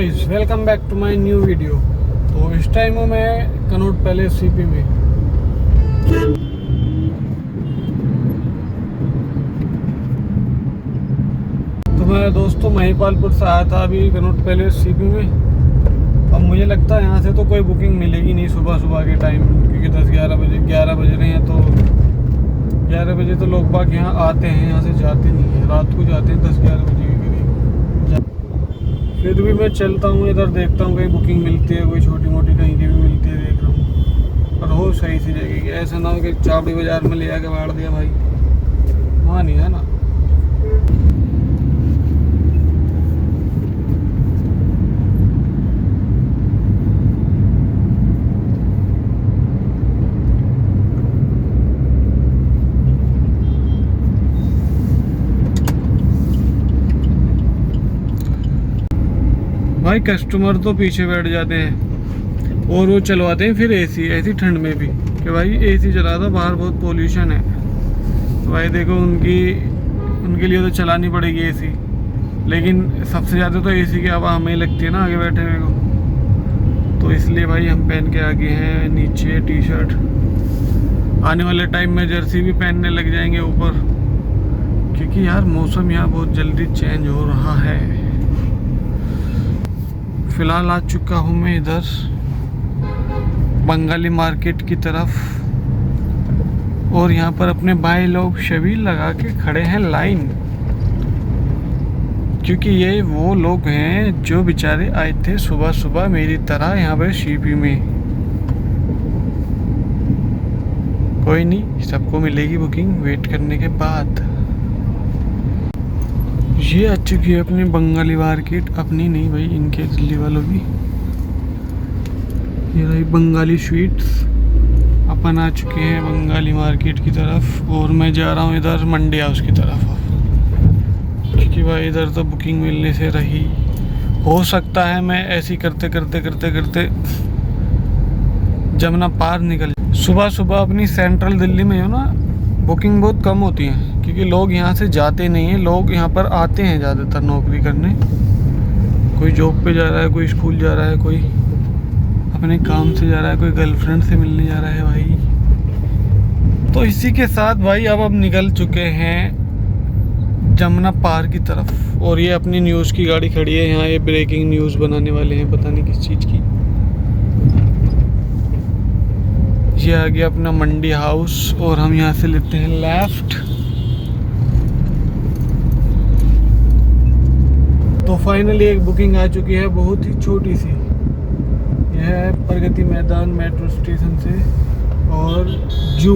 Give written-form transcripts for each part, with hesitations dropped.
Guys welcome back to my new video. तो इस time हूँ मैं कनॉट पैलेस सीपी में। तो मैं दोस्तों महिपालपुर से आया था अभी कनॉट पैलेस सीपी में। अब मुझे लगता है यहाँ से तो कोई बुकिंग मिलेगी नहीं सुबह सुबह के टाइम, क्योंकि 11 बज रहे हैं। तो 11 बजे तो लोग बाग यहाँ आते हैं, यहाँ से जाते नहीं हैं, रात को जाते हैं 10-11 बजे के करीब। फिर भी मैं चलता हूँ इधर, देखता हूँ कहीं बुकिंग मिलती है, कोई छोटी मोटी कहीं की भी मिलती है, देख रहा हूँ। पर हो सही सी जगह की, ऐसा ना हो कि चावड़ी बाजार में ले आके बाढ़ दिया भाई, वहाँ नहीं है ना। भाई कस्टमर तो पीछे बैठ जाते हैं और वो चलवाते हैं फिर एसी, ऐसी ठंड में भी कि भाई एसी चला दो, बाहर बहुत पोल्यूशन है। तो भाई देखो उनके लिए तो चलानी पड़ेगी एसी, लेकिन सबसे ज़्यादा तो एसी की हवा हमें लगती है ना आगे बैठे हुए को। तो इसलिए भाई हम पहन के आगे हैं नीचे टी शर्ट। आने वाले टाइम में जर्सी भी पहनने लग जाएंगे ऊपर, क्योंकि यार मौसम यहाँ बहुत जल्दी चेंज हो रहा है। फिलहाल आ चुका हूँ मैं इधर बंगाली मार्केट की तरफ, और यहाँ पर अपने भाई लोग शबील लगा के खड़े हैं लाइन, क्योंकि ये वो लोग हैं जो बेचारे आए थे सुबह सुबह मेरी तरह यहाँ पे सीपी में। कोई नहीं, सबको मिलेगी बुकिंग वेट करने के बाद। ये आ चुकी है अपनी बंगाली मार्केट, अपनी नहीं भाई इनके दिल्ली वालों की। ये रही बंगाली स्वीट्स। अपन आ चुके हैं बंगाली मार्केट की तरफ, और मैं जा रहा हूँ इधर मंडी हाउस की तरफ, क्योंकि भाई इधर तो बुकिंग मिलने से रही। हो सकता है मैं ऐसी करते करते जमुना पार निकल। सुबह सुबह अपनी सेंट्रल दिल्ली में हो ना, बुकिंग बहुत कम होती है, क्योंकि लोग यहाँ से जाते नहीं हैं, लोग यहाँ पर आते हैं ज़्यादातर नौकरी करने। कोई जॉब पे जा रहा है, कोई स्कूल जा रहा है, कोई अपने काम से जा रहा है, कोई गर्लफ्रेंड से मिलने जा रहा है भाई। तो इसी के साथ भाई अब निकल चुके हैं जमुना पार की तरफ, और ये अपनी न्यूज़ की गाड़ी खड़ी है यहाँ। ये ब्रेकिंग न्यूज़ बनाने वाले हैं, पता नहीं किस चीज़ की। ये आ गया अपना मंडी हाउस, और हम यहाँ से लेते हैं लेफ्ट। तो फाइनली एक बुकिंग आ चुकी है, बहुत ही छोटी सी। यह है प्रगति मैदान मेट्रो स्टेशन से और जू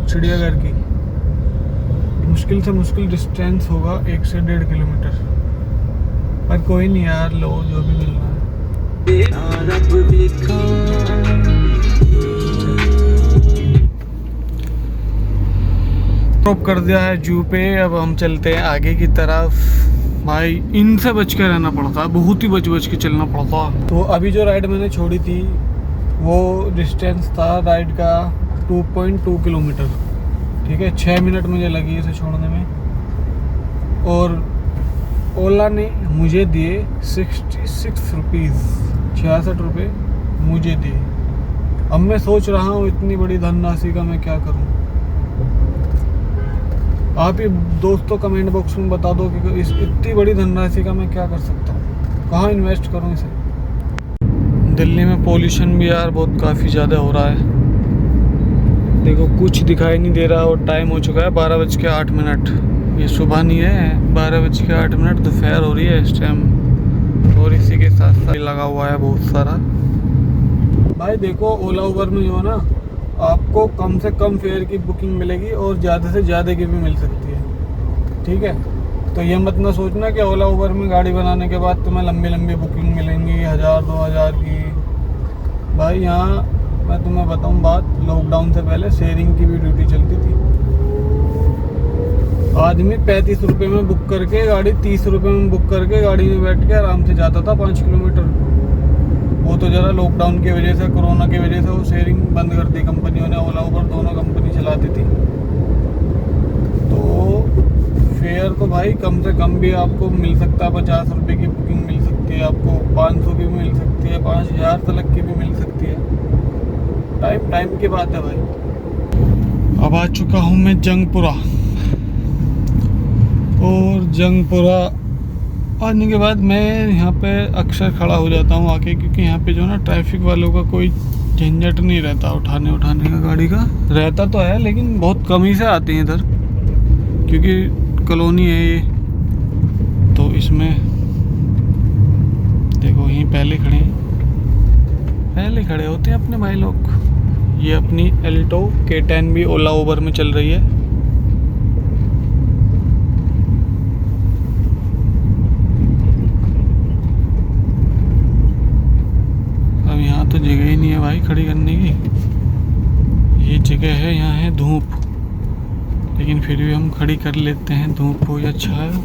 चिड़ियाघर की। मुश्किल से मुश्किल डिस्टेंस होगा 1 से 1.5 किलोमीटर, पर कोई नहीं यार, लो जो भी मिल रहा है। ड्रॉप कर दिया है जू पे, अब हम चलते हैं आगे की तरफ। भाई इनसे बच के रहना पड़ता है, बहुत ही बच के चलना पड़ता है। तो अभी जो राइड मैंने छोड़ी थी वो डिस्टेंस था राइड का 2.2 किलोमीटर, ठीक है। 6 मिनट मुझे लगी इसे छोड़ने में, और ओला ने मुझे दिए 66 रुपीज़, 66 रुपये मुझे दिए। अब मैं सोच रहा हूँ इतनी बड़ी धनराशि का मैं क्या करूँ। आप ही दोस्तों कमेंट बॉक्स में बता दो कि इस इतनी बड़ी धनराशि का मैं क्या कर सकता हूँ, कहाँ इन्वेस्ट करूँ इसे। दिल्ली में पोल्यूशन भी यार बहुत काफ़ी ज़्यादा हो रहा है। देखो कुछ दिखाई नहीं दे रहा, और टाइम हो चुका है 12:08। ये सुबह नहीं है, 12:08 दोपहर हो रही है इस टाइम, और इसी के साथ साथ लगा हुआ है बहुत सारा। भाई देखो ओला उबर में जो है ना, आपको कम से कम फेयर की बुकिंग मिलेगी, और ज़्यादा से ज़्यादा की भी मिल सकती है, ठीक है। तो ये मत ना सोचना कि ओला उबर में गाड़ी बनाने के बाद तुम्हें लंबी लंबी बुकिंग मिलेंगी 1000-2000 की। भाई यहाँ मैं तुम्हें बताऊँ बात, लॉकडाउन से पहले शेयरिंग की भी ड्यूटी चलती थी। आदमी 35 रुपये में बुक करके गाड़ी, 30 रुपये में बुक करके गाड़ी में बैठ के आराम से जाता था 5 किलोमीटर। वो तो ज़रा लॉकडाउन की वजह से, कोरोना की वजह से वो शेयरिंग बंद कर दी कंपनियों ने। ओला उबर दोनों कंपनी चलाती थी। तो फेयर तो भाई कम से कम भी आपको मिल सकता है, 50 रुपये की बुकिंग मिल सकती सकती है आपको, 500 की भी मिल सकती है, 5000 तक की भी मिल सकती है। टाइम की बात है भाई। अब आ चुका हूँ मैं जंगपुरा, और जंगपुरा आने के बाद मैं यहाँ पे अक्सर खड़ा हो जाता हूँ आके, क्योंकि यहाँ पे जो ना ट्रैफिक वालों का कोई झंझट नहीं रहता, उठाने का गाड़ी का रहता तो है, लेकिन बहुत कम ही से आती हैं इधर, क्योंकि कॉलोनी है ये। तो इसमें देखो यहीं पहले खड़े होते हैं अपने भाई लोग। ये अपनी एल्टो K10 भी ओला उबर में चल रही है। अब यहाँ तो जगह ही नहीं है भाई खड़ी करने की, ये जगह है, यहाँ है धूप, लेकिन फिर भी हम खड़ी कर लेते हैं, धूप हो या छाया हो।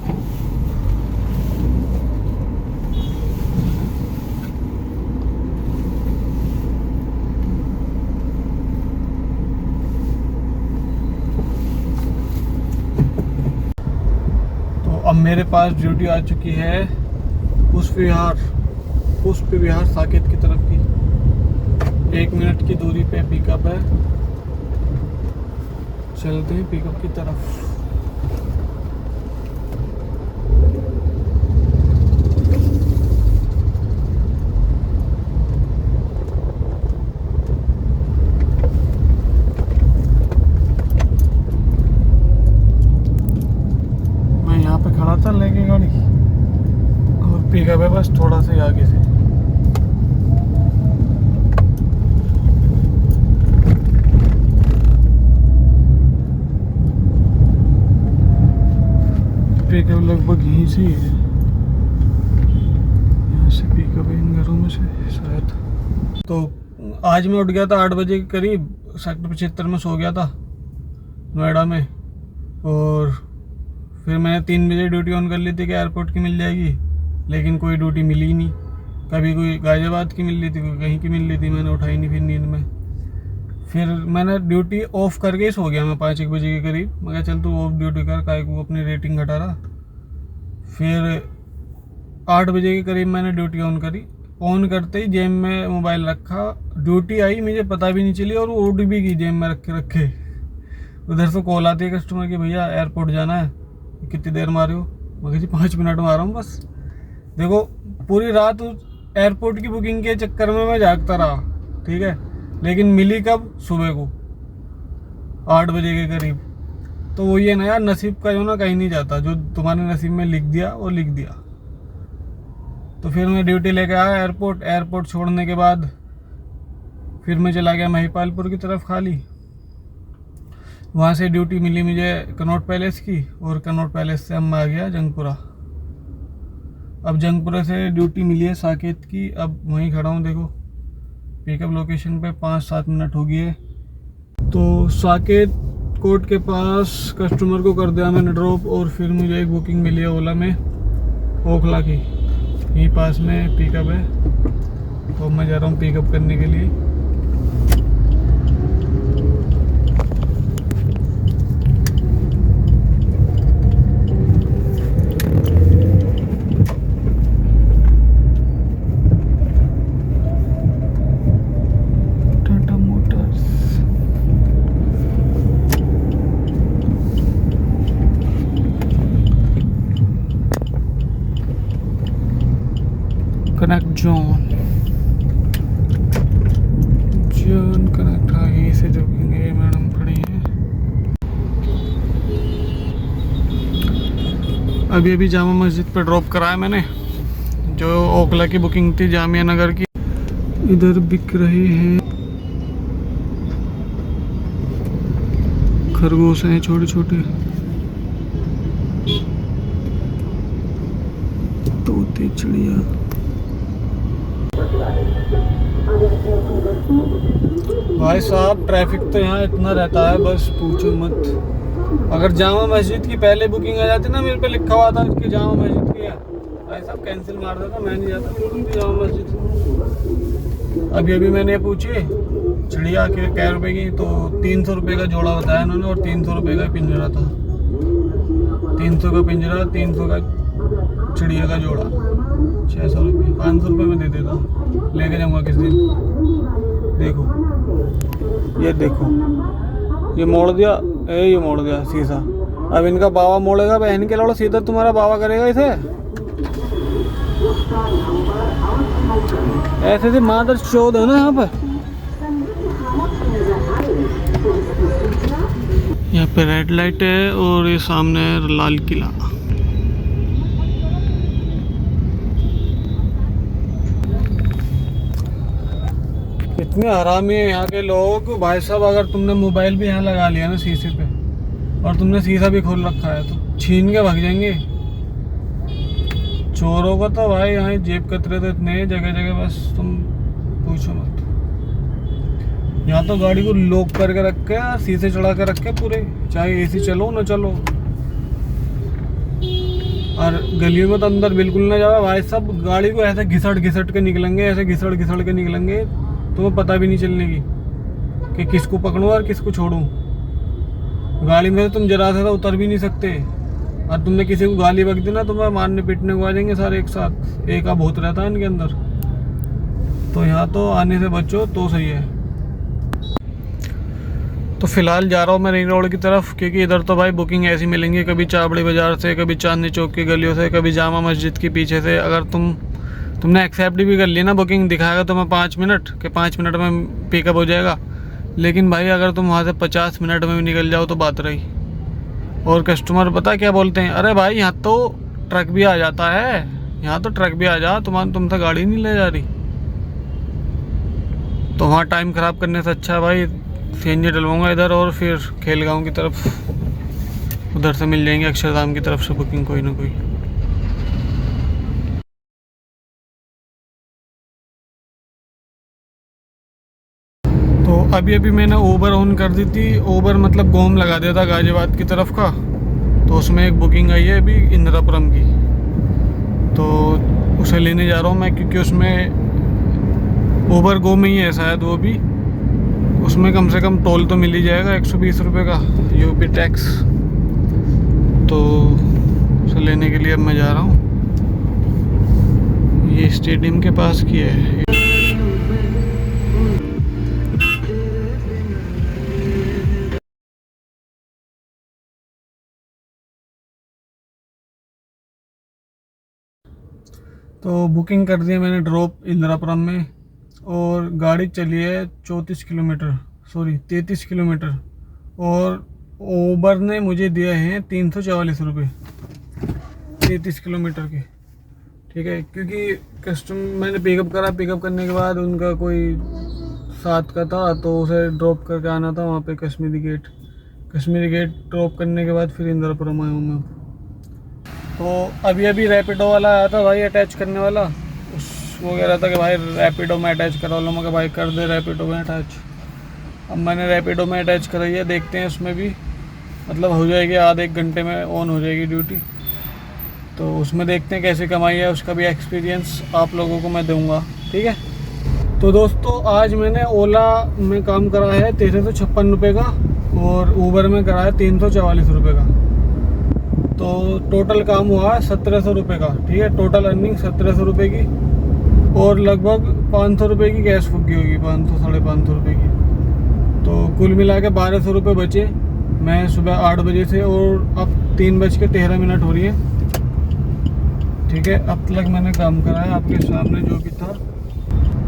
अब मेरे पास ड्यूटी आ चुकी है पुष्प विहार साकेत की तरफ की। 1 मिनट की दूरी पे पिकअप है, चलते हैं पिकअप की तरफ। खड़ा था लेके गाड़ी, और पिकअप है बस थोड़ा सा आगे से। पिकअप लगभग यहीं से ही है, यहाँ से पिकअप है इन घरों में से शायद। तो आज मैं उठ गया था 8 बजे के करीब, सेक्टर 75 में सो गया था नोएडा में, और फिर मैंने 3 बजे ड्यूटी ऑन कर ली थी कि एयरपोर्ट की मिल जाएगी, लेकिन कोई ड्यूटी मिली ही नहीं। कभी कोई गाजियाबाद की मिल रही थी, कोई कहीं की मिल रही थी, मैंने उठाई नहीं फिर नींद में। फिर मैंने ड्यूटी ऑफ करके ही सो गया मैं 5-1 बजे के करीब। मैं कहा चल तू ऑफ ड्यूटी कर, काहे को अपनी रेटिंग घटा रहा। फिर 8 बजे के करीब मैंने ड्यूटी ऑन करी। ऑन करते ही जेब में मोबाइल रखा, ड्यूटी आई मुझे पता भी नहीं चली, और वो OTP की जेब में रखे। उधर से कॉल आती है कस्टमर की, भैया एयरपोर्ट जाना है, कितनी देर मारे हो? मैं जी 5 मिनट मारा हूँ बस। देखो पूरी रात उस एयरपोर्ट की बुकिंग के चक्कर में मैं जागता रहा, ठीक है, लेकिन मिली कब? सुबह को 8 बजे के करीब। तो वो ये ना यार, नसीब का जो ना कहीं नहीं जाता, जो तुम्हारे नसीब में लिख दिया वो लिख दिया। तो फिर मैं ड्यूटी लेके आया एयरपोर्ट छोड़ने के बाद फिर मैं चला गया महिपालपुर की तरफ खाली। वहाँ से ड्यूटी मिली मुझे कनॉट पैलेस की, और कनॉट पैलेस से हम आ गया जंगपुरा। अब जंगपुरा से ड्यूटी मिली है साकेत की, अब वहीं खड़ा हूँ। देखो पिकअप लोकेशन पे 5-7 मिनट हो गई है। तो साकेत कोर्ट के पास कस्टमर को कर दिया मैंने ड्रॉप, और फिर मुझे एक बुकिंग मिली है ओला में ओखला की, यहीं पास में पिकअप है। तो मैं जा रहा हूँ पिकअप करने के लिए। कनेक्ट जोन कनेक्ट, हाँ यहीं से जोड़ेंगे। मैडम खड़ी हैं। अभी जामा मस्जिद पे ड्रॉप कराया मैंने, जो ओखला की बुकिंग थी जामिया नगर की। इधर बिक रहे हैं खरगोश हैं छोटे छोटे, तोते, चिड़िया। भाई साहब ट्रैफिक तो यहाँ इतना रहता है बस पूछो मत। अगर जामा मस्जिद की पहले बुकिंग आ जाती ना, मेरे पे लिखा हुआ था कि जामा मस्जिद की है, भाई साहब कैंसिल मार देता, मैं नहीं जाता बिल्कुल भी जामा मस्जिद। अभी मैंने पूछी चिड़िया के कै रुपए की, तो 300 रुपये का जोड़ा बताया इन्होंने, और 300 रुपये का पिंजरा था। 300 का पिंजरा, 300 का चिड़िया का जोड़ा। 600 रुपये, 500 रुपये में दे देता, लेके जाऊँगा किस दिन। देखो ये देखो, ये मोड़ दिया, ये मोड़ दिया शीशा। अब इनका बाबा मोड़ेगा, बहन के लौड़ा, सीधा तुम्हारा बाबा करेगा इसे। ऐसे से मादर चौथ है ना यहाँ पर। यहाँ पे रेड लाइट है और ये सामने है लाल किला। इतने हरामी है यहाँ के लोग भाई साहब। अगर तुमने मोबाइल भी यहाँ लगा लिया ना शीशे पे, और तुमने शीशा भी खोल रखा है, तो छीन के भाग जाएंगे। चोरों का तो भाई यहाँ जेब कतरे तो इतने जगह जगह, बस तुम पूछो मत। यहाँ तो गाड़ी को लॉक करके रख के, शीशे चढ़ा के रख के पूरे, चाहे एसी चलो ना चलो। और गलियों में तो अंदर बिल्कुल ना जाओ भाई साहब। गाड़ी को ऐसे घिसट घिसट के निकलेंगे, ऐसे घिसट घिसट के निकलेंगे, तुम्हें पता भी नहीं चलने की कि किसको पकड़ूं और किसको छोड़ूं। गाड़ी में तुम जरा सा उतर भी नहीं सकते, और तुमने किसी को गाली बक दी ना, तुम्हें मारने पीटने को आ जाएंगे सारे एक साथ। एक आप भूत रहता है इनके अंदर। तो यहाँ तो आने से बचो तो सही है। तो फिलहाल जा रहा हूँ मैं रिंग रोड की तरफ, क्योंकि इधर तो भाई बुकिंग ऐसी मिलेंगी, कभी चाबड़ी बाज़ार से, कभी चांदनी चौक की गलियों से, कभी जामा मस्जिद के पीछे से। अगर तुमने एक्सेप्ट भी कर ली ना, बुकिंग दिखाएगा तुम्हें 5 मिनट के 5 मिनट में पिकअप हो जाएगा। लेकिन भाई अगर तुम वहाँ से 50 मिनट में भी निकल जाओ तो बात रही। और कस्टमर पता क्या बोलते हैं, अरे भाई यहाँ तो ट्रक भी आ जाता है, यहाँ तो ट्रक भी आ जा, तुमसे गाड़ी नहीं ले जा रही। तो वहाँ टाइम ख़राब करने से अच्छा है भाई सीएनजी डलवाऊँगा इधर, और फिर खेलगांव की तरफ उधर से मिल जाएंगे, अक्षरधाम की तरफ से बुकिंग कोई ना कोई। तो अभी मैंने ओबर ऑन कर दी थी। ओबर मतलब गोम लगा दिया था गाजियाबाद की तरफ का। तो उसमें एक बुकिंग आई है अभी इंदिरापुरम की, तो उसे लेने जा रहा हूँ मैं, क्योंकि उसमें ओबर गो में ही है शायद वो भी। उसमें कम से कम टोल तो मिल ही जाएगा 120 रुपये का, यूपी टैक्स। तो उसे लेने के लिए अब मैं जा रहा हूँ। ये स्टेडियम के पास की है। तो बुकिंग कर दिया मैंने ड्रॉप इंदिरापुरम में, और गाड़ी चली है 34 किलोमीटर, सॉरी 33 किलोमीटर, और ओबर ने मुझे दिए हैं 344 रुपये 33 किलोमीटर के। ठीक है, क्योंकि मैंने पिकअप करा, पिकअप करने के बाद उनका कोई साथ का था, तो उसे ड्रॉप करके आना था वहाँ पे कश्मीरी गेट ड्रॉप करने के बाद फिर इंदिरापुरम आया हूँ मैं। तो अभी रैपिडो वाला आया था भाई अटैच करने वाला, वो कह रहा था कि भाई रैपिडो में अटैच करा लो। मैं कहा भाई कर दे रैपिडो में अटैच। अब मैंने रैपिडो में अटैच कराई है, देखते हैं उसमें भी मतलब हो जाएगी, आधे 1 घंटे में ऑन हो जाएगी ड्यूटी। तो उसमें देखते हैं कैसे कमाई है, उसका भी एक्सपीरियंस आप लोगों को मैं दूंगा। ठीक है, तो दोस्तों आज मैंने ओला में काम करा है 1356 रुपये का, और ऊबर में करा है 344 रुपये का। तो टोटल काम हुआ है 1700 रुपये का। ठीक है, टोटल अर्निंग 1700 रुपये की, और लगभग 500 रुपये की गैस फूकी होगी, 500 साढ़े 500 रुपये की। तो कुल मिला के 1200 रुपये बचे। मैं सुबह 8 बजे से, और अब 3:13 हो रही है। ठीक है, अब तक मैंने काम करा है आपके सामने जो भी था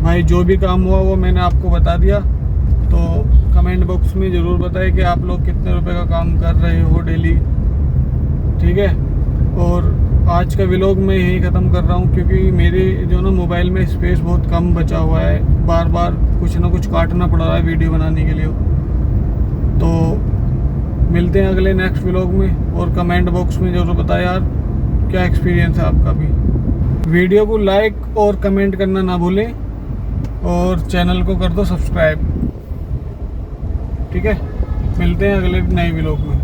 भाई, जो भी काम हुआ वो मैंने आपको बता दिया। तो कमेंट बॉक्स में ज़रूर बताएं कि आप लोग कितने रुपए का काम कर रहे हो डेली। ठीक है, और आज का व्लॉग मैं यही ख़त्म कर रहा हूँ, क्योंकि मेरे जो ना मोबाइल में स्पेस बहुत कम बचा हुआ है, बार बार कुछ ना कुछ काटना पड़ रहा है वीडियो बनाने के लिए। तो मिलते हैं अगले नेक्स्ट व्लॉग में, और कमेंट बॉक्स में ज़रूर बताएं यार क्या एक्सपीरियंस है आपका भी। वीडियो को लाइक और कमेंट करना ना भूलें, और चैनल को कर दो सब्सक्राइब। ठीक है, मिलते हैं अगले नए व्लॉग में।